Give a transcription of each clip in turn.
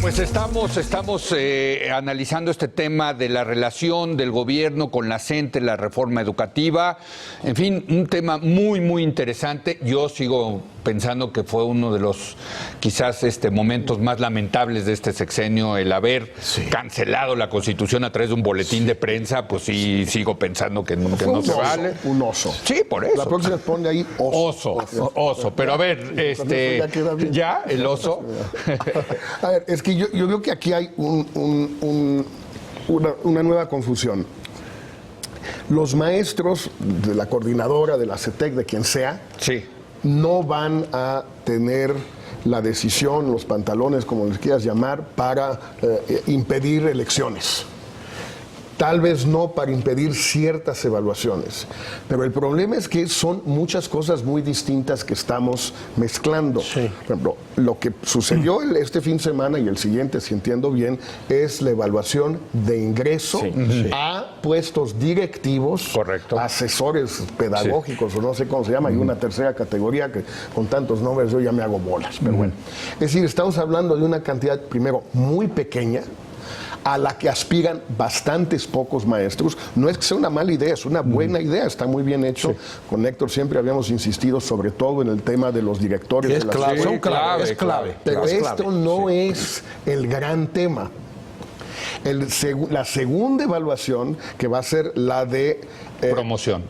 Pues estamos analizando este tema de la relación del gobierno con la CENTE, la reforma educativa. En fin, un tema muy, muy interesante. Yo sigo pensando que fue uno de los quizás momentos más lamentables de este sexenio, el haber cancelado la Constitución a través de un boletín de prensa. Pues sí, sigo pensando que no se vale. Un oso. Sí, por eso. La próxima pone ahí Oso. Pero a ver, ya, el oso. A ver, es que yo creo que aquí hay una nueva confusión. Los maestros de la coordinadora, de la CETEC, de quien sea, no van a tener la decisión, los pantalones, como les quieras llamar, para impedir elecciones. Tal vez no para impedir ciertas evaluaciones, pero el problema es que son muchas cosas muy distintas que estamos mezclando. Por ejemplo, lo que sucedió este fin de semana y el siguiente, si entiendo bien, es la evaluación de ingreso a puestos directivos, asesores pedagógicos, o no sé cómo se llama, y una tercera categoría que con tantos nombres yo ya me hago bolas, pero bueno. Es decir, estamos hablando de una cantidad, primero, muy pequeña, a la que aspiran bastantes pocos maestros. No es que sea una mala idea, es una buena idea, está muy bien hecho. Con Héctor siempre habíamos insistido sobre todo en el tema de los directores de la escuela. Es clave. Pero esto no es el gran tema. La segunda evaluación, que va a ser la de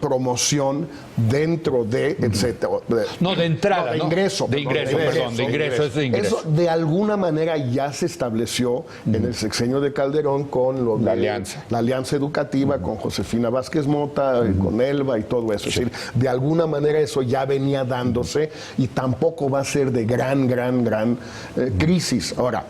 promoción dentro de, etcétera. No, de entrada, de ingreso. De ingreso. Eso de alguna manera ya se estableció en el sexenio de Calderón con la alianza educativa, con Josefina Vázquez Mota, con Elba y todo eso. Es decir, de alguna manera eso ya venía dándose y tampoco va a ser de gran crisis. Ahora,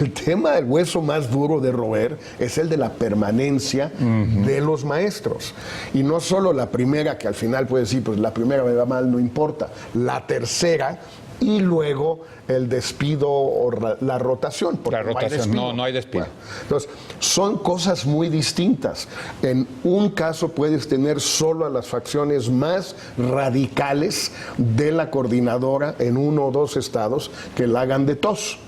el tema del hueso más duro de roer es el de la permanencia de los maestros. Y no solo la primera, que al final puede decir, pues la primera me va mal, no importa. La tercera y luego el despido o la rotación. La rotación, no hay despido. Bueno, entonces, son cosas muy distintas. En un caso puedes tener solo a las facciones más radicales de la coordinadora en uno o dos estados que la hagan de tos.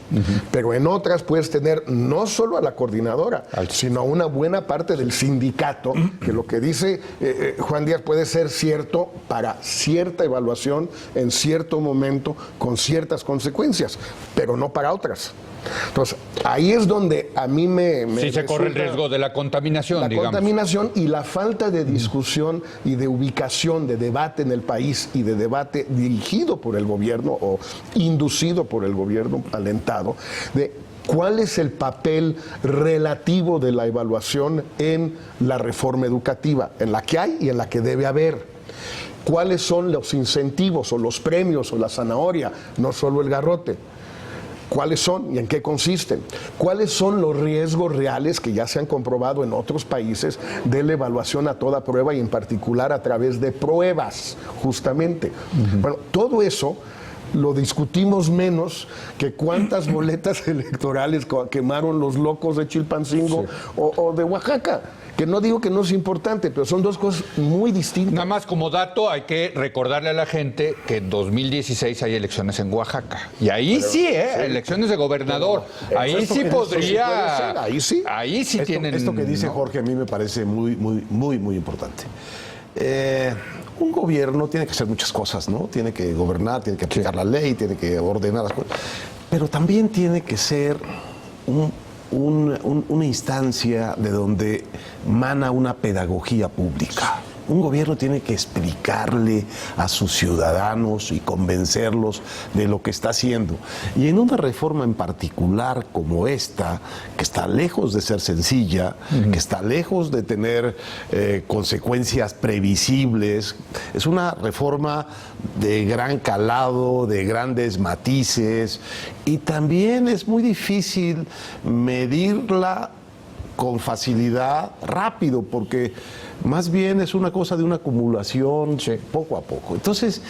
Pero en otras puedes tener no solo a la coordinadora, sino a una buena parte del sindicato, que lo que dice Juan Díaz puede ser cierto para cierta evaluación en cierto momento con ciertas consecuencias, pero no para otras. Entonces, ahí es donde a mí sí se corre el riesgo de la contaminación, digamos. La contaminación y la falta de discusión y de ubicación, de debate en el país y de debate dirigido por el gobierno o inducido por el gobierno, alentado, de cuál es el papel relativo de la evaluación en la reforma educativa, en la que hay y en la que debe haber. ¿Cuáles son los incentivos o los premios o la zanahoria, no solo el garrote? ¿Cuáles son y en qué consisten? ¿Cuáles son los riesgos reales que ya se han comprobado en otros países de la evaluación a toda prueba y en particular a través de pruebas, justamente? Bueno, todo eso lo discutimos menos que cuántas boletas electorales quemaron los locos de Chilpancingo o de Oaxaca. Que no digo que no es importante, pero son dos cosas muy distintas. Nada más como dato, hay que recordarle a la gente que en 2016 hay elecciones en Oaxaca. Y ahí elecciones de gobernador. Ahí sí podría... Ahí sí tienen... Esto que dice Jorge a mí me parece muy importante. Un gobierno tiene que hacer muchas cosas, ¿no? Tiene que gobernar, tiene que aplicar la ley, tiene que ordenar las cosas. Pero también tiene que ser una instancia de donde mana una pedagogía pública. Un gobierno tiene que explicarle a sus ciudadanos y convencerlos de lo que está haciendo. Y en una reforma en particular como esta, que está lejos de ser sencilla, que está lejos de tener consecuencias previsibles, es una reforma de gran calado, de grandes matices, y también es muy difícil medirla con facilidad rápido, porque más bien es una cosa de una acumulación poco a poco. Entonces,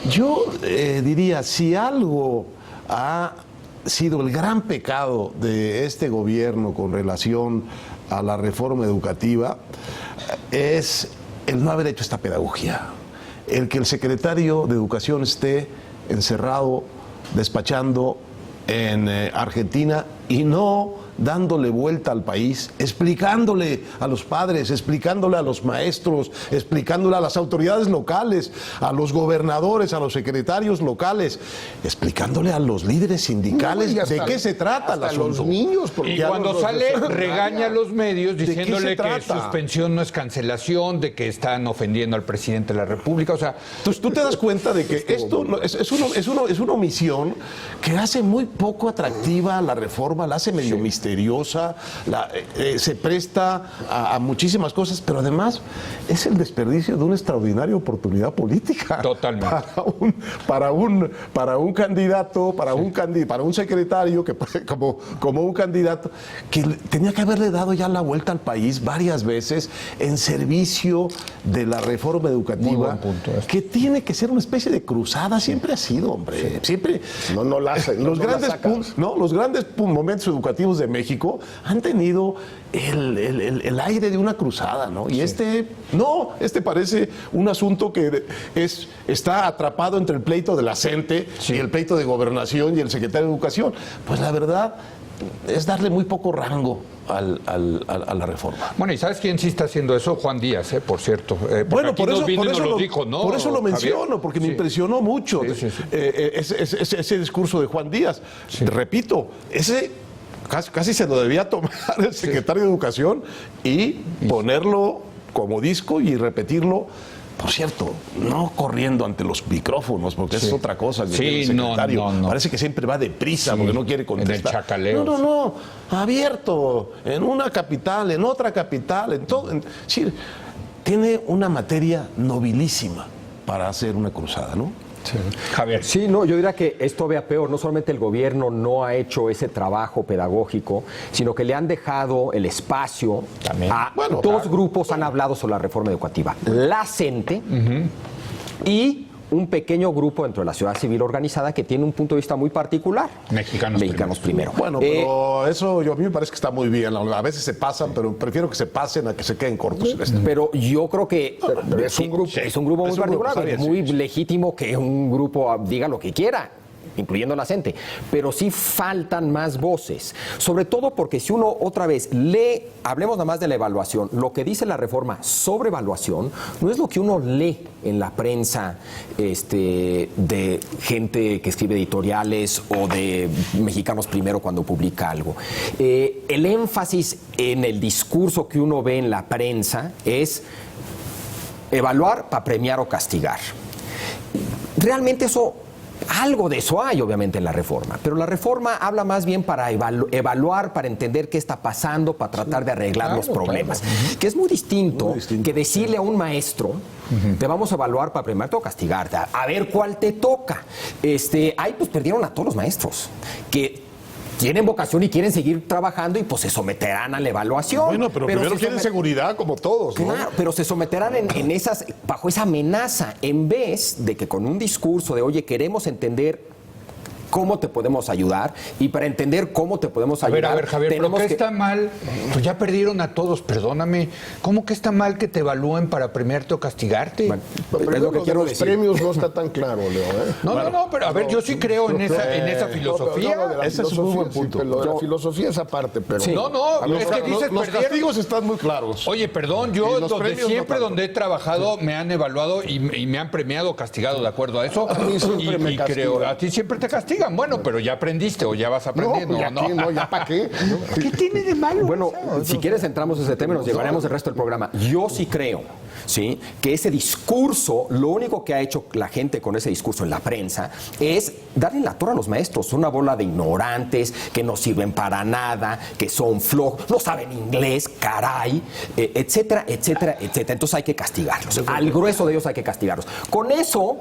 yo diría, si algo ha sido el gran pecado de este gobierno con relación a la reforma educativa, es el no haber hecho esta pedagogía. el que el secretario de Educación esté encerrado, despachando en Argentina y no dándole vuelta al país, explicándole a los padres, explicándole a los maestros, explicándole a las autoridades locales, a los gobernadores, a los secretarios locales, explicándole a los líderes sindicales de qué se trata el asunto. Los niños, y cuando sale regaña a los medios diciéndole que suspensión no es cancelación, de que están ofendiendo al presidente de la República. O sea, entonces tú te das cuenta de que esto es una omisión que hace muy poco atractiva la reforma, la hace medio misteriosa, se presta a muchísimas cosas, pero además es el desperdicio de una extraordinaria oportunidad política. Totalmente. Para un candidato, para un secretario, que como un candidato, que tenía que haberle dado ya la vuelta al país varias veces en servicio de la reforma educativa, que tiene que ser una especie de cruzada, siempre ha sido, hombre. Siempre. No la hacen. Los grandes momentos educativos de México han tenido el aire de una cruzada, ¿no? Y este parece un asunto que está atrapado entre el pleito de la CENTE y el pleito de Gobernación y el secretario de Educación. Pues la verdad es darle muy poco rango a la reforma. Bueno, ¿y sabes quién sí está haciendo eso? Juan Díaz, por cierto. Bueno, por eso lo menciono, Javier, porque me impresionó mucho ese discurso de Juan Díaz. Repito, casi se lo debía tomar el secretario de Educación y ponerlo como disco y repetirlo. Por cierto, no corriendo ante los micrófonos, porque es otra cosa que el secretario. No. Parece que siempre va deprisa porque no quiere contestar. En el chacaleo. No. Abierto, en una capital, en otra capital, en todo. Sí, tiene una materia nobilísima para hacer una cruzada, ¿no? Sí. Javier. Sí, yo diría que esto vea peor. No solamente el gobierno no ha hecho ese trabajo pedagógico, sino que le han dejado el espacio a dos grupos han hablado sobre la reforma educativa. La CENTE y un pequeño grupo dentro de la sociedad civil organizada que tiene un punto de vista muy particular. Mexicanos primero. Bueno, pero eso a mí me parece que está muy bien. A veces se pasan, pero prefiero que se pasen a que se queden cortos. Pero yo creo que es un grupo muy particular. Es muy legítimo que un grupo diga lo que quiera, incluyendo la CENTE, pero sí faltan más voces, sobre todo porque si uno otra vez lee, hablemos nada más de la evaluación, lo que dice la reforma sobre evaluación no es lo que uno lee en la prensa de gente que escribe editoriales o de Mexicanos Primero cuando publica algo. El énfasis en el discurso que uno ve en la prensa es evaluar para premiar o castigar. Realmente algo de eso hay, obviamente, en la reforma, pero la reforma habla más bien para evaluar, para entender qué está pasando, para tratar de arreglar los problemas, que es muy distinto que decirle a un maestro, te vamos a evaluar para premiarte o castigarte, a ver cuál te toca. Ahí pues perdieron a todos los maestros, que tienen vocación y quieren seguir trabajando y pues se someterán a la evaluación. Bueno, pero primero quieren seguridad como todos, ¿no? Claro, pero se someterán bajo esa amenaza, en vez de que con un discurso de, oye, queremos entender cómo te podemos ayudar, y para entender cómo te podemos ayudar... A ver, Javier, ¿pero qué está mal? Pues ya perdieron a todos, perdóname. ¿Cómo que está mal que te evalúen para premiarte o castigarte? Bueno, es lo que quiero decir. Los premios no está tan claro, Leo. No, pero a ver, yo sí creo en esa filosofía. Ese es un buen punto. Lo de la filosofía es aparte, pero... Sí. Es que dices los castigos están muy claros. Oye, perdón, yo donde he trabajado me han evaluado y me han premiado o castigado de acuerdo a eso. A mí siempre me castigan. A ti siempre te castigan. Bueno, pero ya aprendiste o ya vas aprendiendo. No, ¿ya para qué? ¿Qué tiene de malo? Bueno, si quieres entramos en ese tema y nos llevaremos el resto del programa. Yo sí creo, ¿sí?, que ese discurso, lo único que ha hecho la gente con ese discurso en la prensa es darle la torre a los maestros. Son una bola de ignorantes que no sirven para nada, que son flojos, no saben inglés, caray, etcétera, etcétera, etcétera. Entonces hay que castigarlos. Al grueso de ellos hay que castigarlos. Con eso,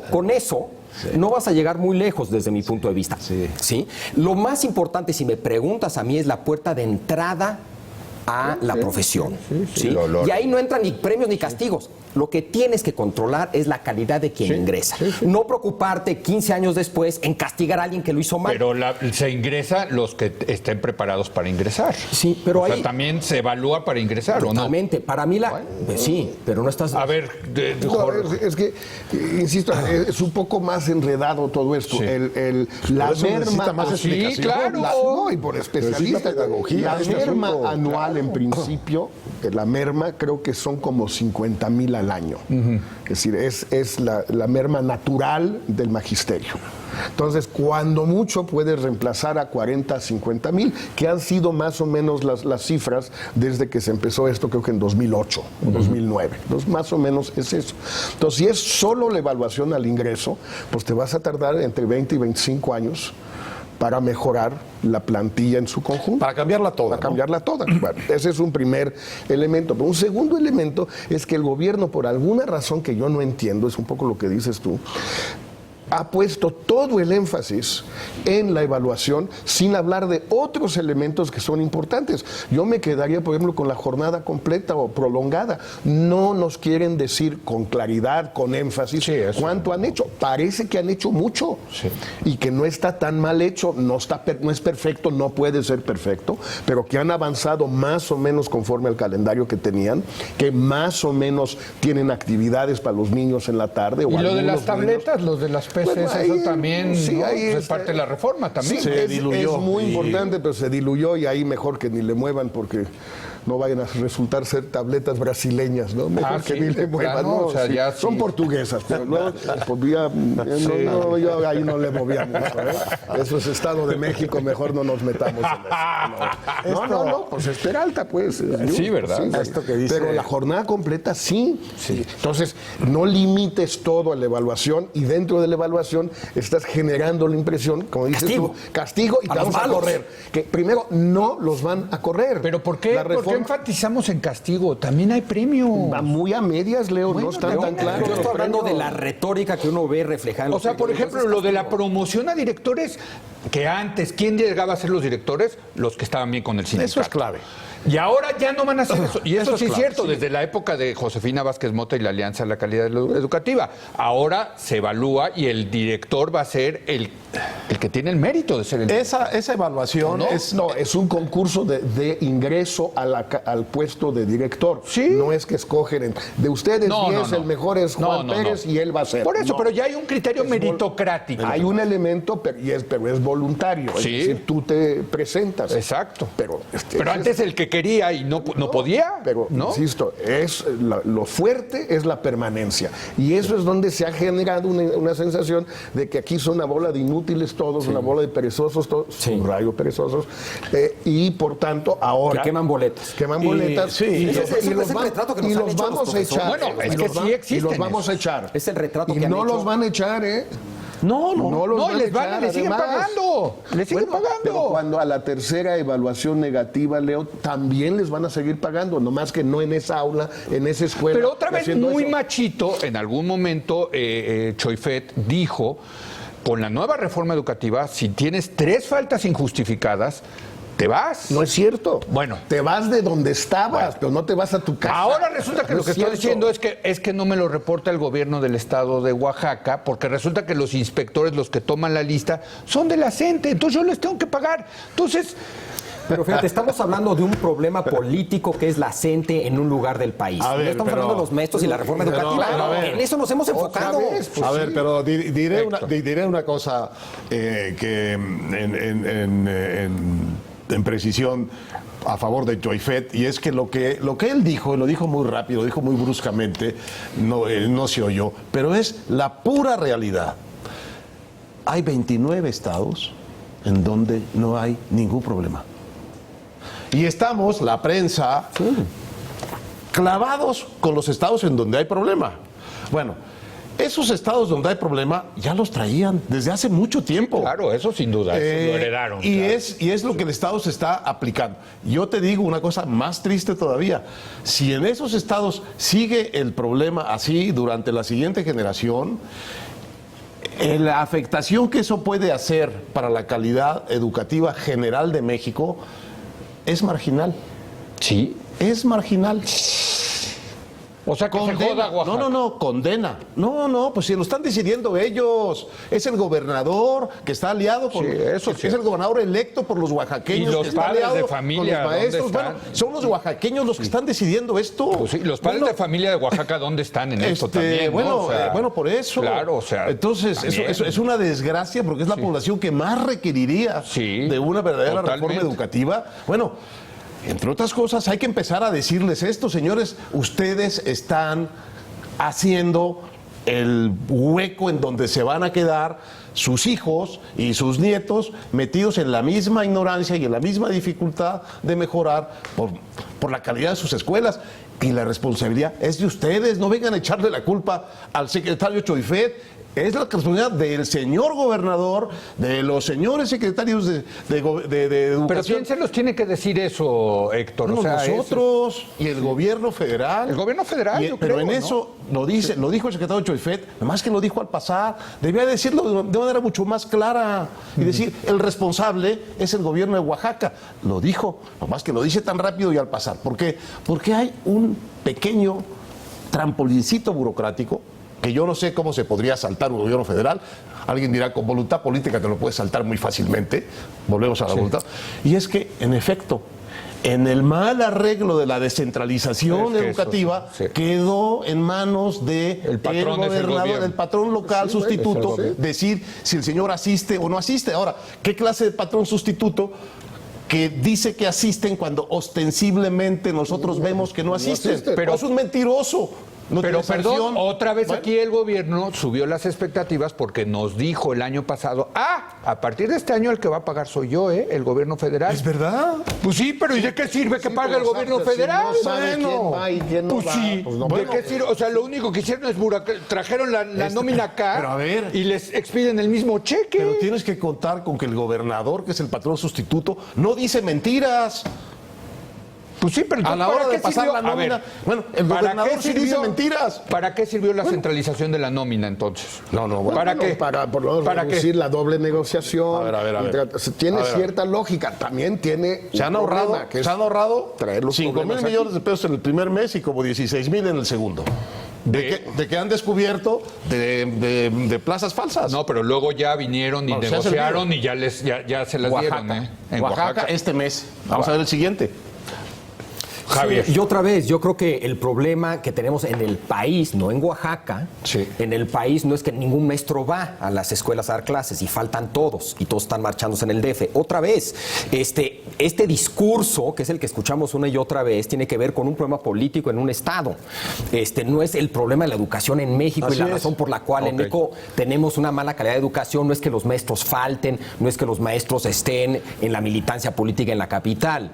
no vas a llegar muy lejos desde mi punto de vista. ¿Sí? Lo más importante, si me preguntas a mí, es la puerta de entrada a la profesión. ¿Sí? Y ahí no entran ni premios ni castigos. Lo que tienes que controlar es la calidad de quien ingresa. No preocuparte 15 años después en castigar a alguien que lo hizo mal. Pero se ingresa los que estén preparados para ingresar. Sí, pero o sea, también se evalúa para ingresar, ¿o no? Totalmente. Para mí sí, pero no estás... A ver, es que, insisto, es un poco más enredado todo esto. La merma... más explicación. Sí, claro. Y por especialistas. La merma anual, en principio, la merma creo que son como 50,000 al año. Es decir, es la merma natural del magisterio. Entonces, cuando mucho puedes reemplazar a 40, 50,000, que han sido más o menos las cifras desde que se empezó esto, creo que en 2008 o 2009. Entonces, más o menos es eso. Entonces, si es solo la evaluación al ingreso, pues te vas a tardar entre 20 y 25 años para mejorar la plantilla en su conjunto. Para cambiarla toda. Para cambiarla toda. Bueno, ese es un primer elemento. Pero un segundo elemento es que el gobierno, por alguna razón que yo no entiendo, es un poco lo que dices tú, ha puesto todo el énfasis en la evaluación sin hablar de otros elementos que son importantes. Yo me quedaría, por ejemplo, con la jornada completa o prolongada. No nos quieren decir con claridad, con énfasis, cuánto han hecho. Parece que han hecho mucho y que no está tan mal hecho, no es perfecto, no puede ser perfecto, pero que han avanzado más o menos conforme al calendario que tenían, que más o menos tienen actividades para los niños en la tarde. Y lo de las tabletas, los de las Bueno, ahí, eso también es parte de la reforma también. Sí, es muy importante, pero se diluyó y ahí mejor que ni le muevan porque no vayan a resultar ser tabletas brasileñas, ¿no? Mejor que ni le muevan. Claro, o sea, ya son portuguesas, pero no, yo ahí no le movía mucho, ¿eh? Eso es Estado de México, mejor no nos metamos en eso. No, pues es Peralta, pues. Sí, ¿verdad? Sí, esto que dice... Pero la jornada completa sí. Entonces, no limites todo a la evaluación y dentro de la evaluación estás generando la impresión, como dices tú, castigo y te vamos a correr. Que primero no los van a correr. ¿Pero por qué? ¿Por qué enfatizamos en castigo? También hay premio. Va muy a medias, Leo, no están tan claros. Yo estoy hablando de la retórica que uno ve reflejada. O sea, por ejemplo, lo de la promoción a directores, que antes, ¿quién llegaba a ser los directores? Los que estaban bien con el sindicato. Eso es clave. Y ahora ya no van a hacer eso. Y eso sí es cierto, desde la época de Josefina Vázquez Mota y la Alianza de la Calidad Educativa. Ahora se evalúa y el director va a ser el que tiene el mérito de ser el director. Esa evaluación es un concurso de ingreso al puesto de director. ¿Sí? No es que escogen de ustedes 10, el mejor es Juan Pérez y él va a ser. Por eso, pero ya hay un criterio meritocrático. Hay un elemento, pero es voluntario. Sí. Es decir, tú te presentas. Exacto. Pero antes el que quería y no podía. Pero, insisto, lo fuerte es la permanencia. Y eso es donde se ha generado una sensación de que aquí son una bola de inútiles todos, una bola de perezosos todos, un rayo perezosos, y por tanto ahora... Que queman boletas. Queman boletas. Y los vamos a echar. Bueno, es que sí existen. Y los vamos a echar. Es el retrato que y han no hecho. los van a echar, ¿eh? No, les siguen además. pagando. Les siguen pagando. Pero cuando a la tercera evaluación negativa, Leo, también les van a seguir pagando, nomás que no en esa aula, en esa escuela. Pero otra vez muy machito, en algún momento Choifet dijo, con la nueva reforma educativa, si tienes 3 faltas injustificadas, te vas. No es cierto. Bueno. Te vas de donde estabas, pero no te vas a tu casa. Ahora resulta que lo que estoy diciendo es que no me lo reporta el gobierno del estado de Oaxaca, porque resulta que los inspectores, los que toman la lista, son de la CENTE, entonces yo les tengo que pagar. Entonces... Pero fíjate, estamos hablando de un problema político que es la CENTE en un lugar del país. No estamos hablando de los maestros y la reforma educativa. En eso nos hemos enfocado. Pero diré una cosa que en precisión a favor de Choifet, y es que lo que él dijo, y lo dijo muy rápido, lo dijo muy bruscamente, no se oyó, pero es la pura realidad. Hay 29 estados en donde no hay ningún problema. Y estamos, la prensa, clavados con los estados en donde hay problema. Bueno, esos estados donde hay problema ya los traían desde hace mucho tiempo. Claro, eso sin duda, eso lo heredaron. Y es lo que el Estado se está aplicando. Yo te digo una cosa más triste todavía. Si en esos estados sigue el problema así durante la siguiente generación, la afectación que eso puede hacer para la calidad educativa general de México es marginal. Sí. Es marginal. O sea, que se joda Oaxaca. No, condena. No, pues si lo están decidiendo ellos. Es el gobernador que está aliado con... Sí, eso sí. Es el gobernador electo por los oaxaqueños. Y los que está padres aliado de familia, con los maestros. ¿dónde están? Bueno, son los oaxaqueños los que están decidiendo esto. Pues sí, los padres de familia de Oaxaca, ¿dónde están en esto también? Bueno, ¿no? O sea, bueno, por eso. Claro, o sea. Entonces, eso es una desgracia porque es la población que más requeriría de una verdadera reforma educativa. Bueno, entre otras cosas, hay que empezar a decirles esto, señores, ustedes están haciendo el hueco en donde se van a quedar sus hijos y sus nietos metidos en la misma ignorancia y en la misma dificultad de mejorar por la calidad de sus escuelas. Y la responsabilidad es de ustedes, no vengan a echarle la culpa al secretario Choifet. Es la responsabilidad del señor gobernador, de los señores secretarios de educación. Pero ¿quién se los tiene que decir eso, Héctor? No, o sea, nosotros y el gobierno federal. El gobierno federal, yo pero creo, en ¿no? eso lo dijo el secretario Choifet, además que lo dijo al pasar, debía decirlo de manera mucho más clara y decir, el responsable es el gobierno de Oaxaca. Lo dijo, nomás que lo dice tan rápido y al pasar. ¿Por qué? Porque hay un pequeño trampolincito burocrático que yo no sé cómo se podría saltar un gobierno federal. Alguien dirá, con voluntad política te lo puedes saltar muy fácilmente. Volvemos a la voluntad. Y es que, en efecto, en el mal arreglo de la descentralización educativa, quedó en manos del gobernador, del patrón local sustituto, decir si el señor asiste o no asiste. Ahora, ¿qué clase de patrón sustituto que dice que asisten cuando ostensiblemente nosotros vemos que no asisten? Pero es un mentiroso. No, pero perdón, otra vez aquí el gobierno subió las expectativas porque nos dijo el año pasado, a partir de este año el que va a pagar soy yo, el gobierno federal. ¿Es verdad? Pues sí, pero ¿y de qué sirve que pague el gobierno federal? Si no sabe quién va y quién no pues va, sí, pues no, ¿de qué sirve? O sea, lo único que hicieron es trajeron la nómina acá pero a ver, y les expiden el mismo cheque. Pero tienes que contar con que el gobernador, que es el patrón sustituto, no dice mentiras. Pues sí, pero a la hora de pasar sirvió? la nómina, Ver, bueno, el gobernador sí dice mentiras. ¿Para qué sirvió la centralización de la nómina entonces? ¿Para qué? Para por lo menos reducir la doble negociación. A ver. Tiene cierta lógica, también tiene se han ahorrado traer los 5,000 millones de pesos en el primer mes y como 16,000 en el segundo. De que han descubierto de plazas falsas. No, pero luego ya vinieron y negociaron y ya se las dieron. En Oaxaca este mes. Vamos a ver el siguiente. Javier. Sí, y otra vez, yo creo que el problema que tenemos en el país, no en Oaxaca, en el país no es que ningún maestro va a las escuelas a dar clases y faltan todos y todos están marchándose en el DF. Otra vez, este discurso, que es el que escuchamos una y otra vez, tiene que ver con un problema político en un estado. No es el problema de la educación en México. Así y la razón por la cual en México tenemos una mala calidad de educación no es que los maestros falten, no es que los maestros estén en la militancia política en la capital.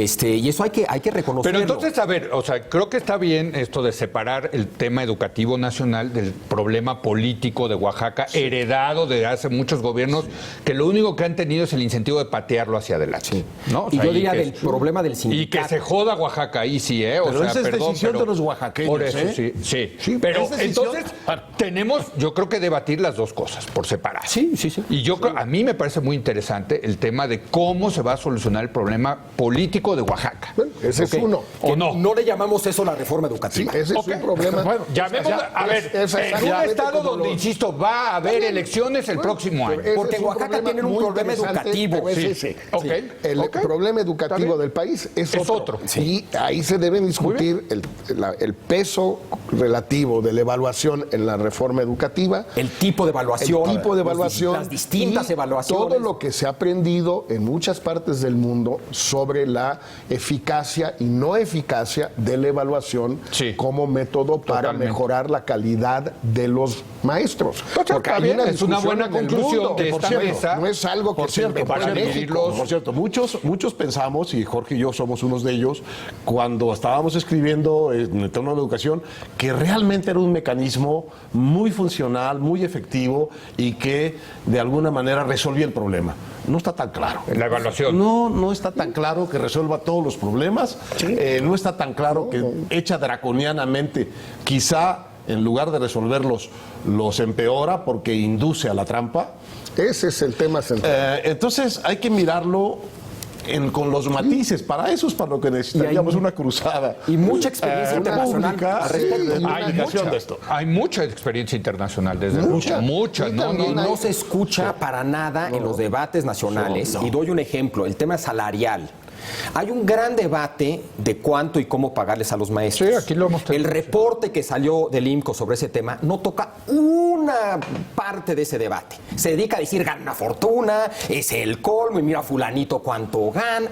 Y eso hay que reconocerlo. Pero entonces, a ver, o sea, creo que está bien esto de separar el tema educativo nacional del problema político de Oaxaca, heredado de hace muchos gobiernos, que lo único que han tenido es el incentivo de patearlo hacia adelante. ¿No? O sea, y yo diría del problema del sindicato. Y que se joda Oaxaca, ahí sí, O pero sea, esa es decisión de los oaxaqueños. Por eso, sí. Pero entonces, tenemos, yo creo que debatir las dos cosas por separado. Sí. Y yo creo, a mí me parece muy interesante el tema de cómo se va a solucionar el problema político de Oaxaca. Bueno, ese es uno. ¿O no? No le llamamos eso la reforma educativa. Sí, ese es un problema. Bueno, llamemos, a ver, en un estado donde, insisto, va a haber elecciones el próximo año. Porque Oaxaca tiene un problema educativo. El problema educativo del país es otro. Y ahí se debe discutir el peso relativo de la evaluación en la reforma educativa. El tipo de evaluación. Las distintas evaluaciones. Todo lo que se ha aprendido en muchas partes del mundo sobre la eficacia y no eficacia de la evaluación como método para mejorar la calidad de los maestros. Porque es una buena conclusión de esta mesa. No es algo que se inventó en México. Por cierto, muchos pensamos, y Jorge y yo somos unos de ellos, cuando estábamos escribiendo en el tema de educación, que realmente era un mecanismo muy funcional, muy efectivo y que de alguna manera resolvía el problema. No está tan claro. La evaluación. No está tan claro que resuelva todos los problemas. No está tan claro que hecha draconianamente, quizá en lugar de resolverlos, los empeora porque induce a la trampa. Ese es el tema central. Entonces hay que mirarlo con los matices. Para eso es para lo que necesitaríamos una cruzada. Y mucha experiencia internacional al respecto. De esto. Hay mucha experiencia internacional, desde mucha. No se escucha para nada en los debates nacionales. Y doy un ejemplo, el tema salarial. Hay un gran debate de cuánto y cómo pagarles a los maestros. Sí, aquí lo hemos tenido. El reporte que salió del IMCO sobre ese tema no toca una parte de ese debate. Se dedica a decir gana una fortuna, es el colmo y mira fulanito cuánto gana.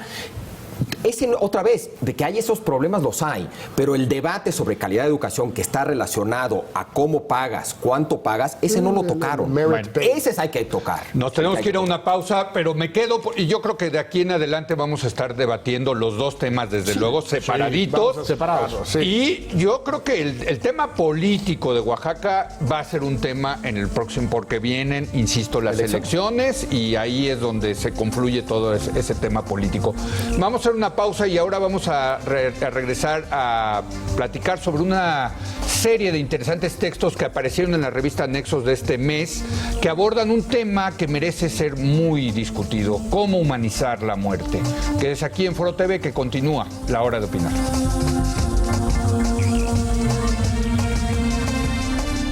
Otra vez, de que hay esos problemas los hay, pero el debate sobre calidad de educación que está relacionado a cómo pagas, cuánto pagas, ese no lo tocaron. Bueno, ese hay que tocar. Nos tenemos que ir a una pausa, pero me quedo, y yo creo que de aquí en adelante vamos a estar debatiendo los dos temas, desde luego, separaditos. Separados. Y yo creo que el tema político de Oaxaca va a ser un tema en el próximo, porque vienen, insisto, las elecciones, y ahí es donde se confluye todo ese tema político. Vamos a hacer una pausa y ahora vamos a regresar a platicar sobre una serie de interesantes textos que aparecieron en la revista Nexos de este mes, que abordan un tema que merece ser muy discutido: cómo humanizar la muerte. Que es aquí en Foro TV, que continúa La Hora de Opinar.